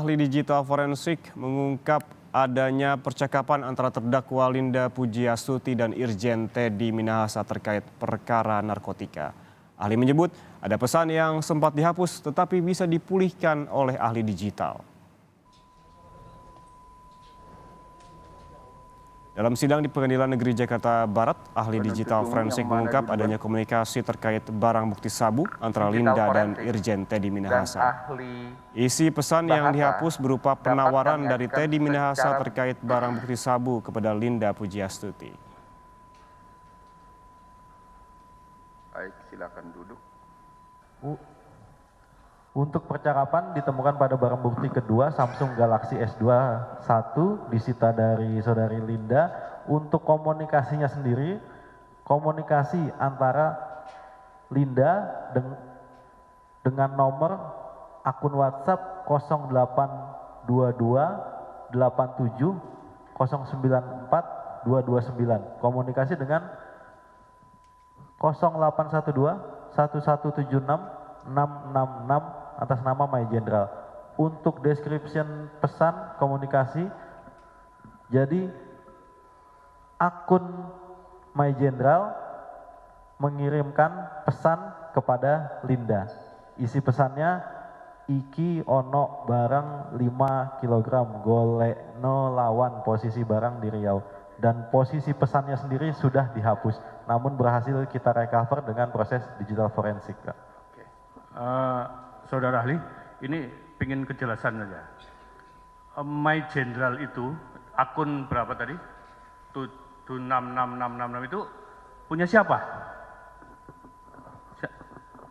ahli digital forensik mengungkap adanya percakapan antara terdakwa Linda Pujiastuti dan Irjen Teddy Minahasa terkait perkara narkotika. Ahli menyebut ada pesan yang sempat dihapus tetapi bisa dipulihkan oleh ahli digital. Dalam sidang di Pengadilan Negeri Jakarta Barat, ahli digital forensik mengungkap adanya komunikasi terkait barang bukti sabu antara Linda dan Irjen Teddy Minahasa. Isi pesan yang dihapus berupa penawaran dari Teddy Minahasa terkait barang bukti sabu kepada Linda Pujiastuti. Baik, silakan duduk. Untuk percakapan ditemukan pada barang bukti kedua Samsung Galaxy S2 1 disita dari saudari Linda. Untuk komunikasinya sendiri, komunikasi antara Linda dengan nomor akun WhatsApp 0822 87 094 229. Komunikasi dengan 0812 1176 666 atas nama My Jenderal. Untuk description pesan komunikasi, jadi akun My Jenderal mengirimkan pesan kepada Linda. Isi pesannya, iki ono barang 5 kg golekno lawan posisi barang di Riau. Dan posisi pesannya sendiri sudah dihapus, namun berhasil kita recover dengan proses digital forensik. Saudara ahli, ini ingin kejelasan saja. My Jenderal itu akun berapa tadi? 76666 itu punya siapa?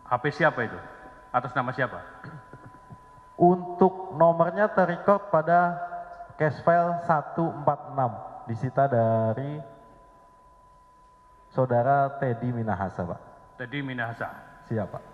HP siapa itu? Atas nama siapa? Untuk nomornya terrecord pada case file 146 disita dari saudara Teddy Minahasa, Pak. Teddy Minahasa. Siapa?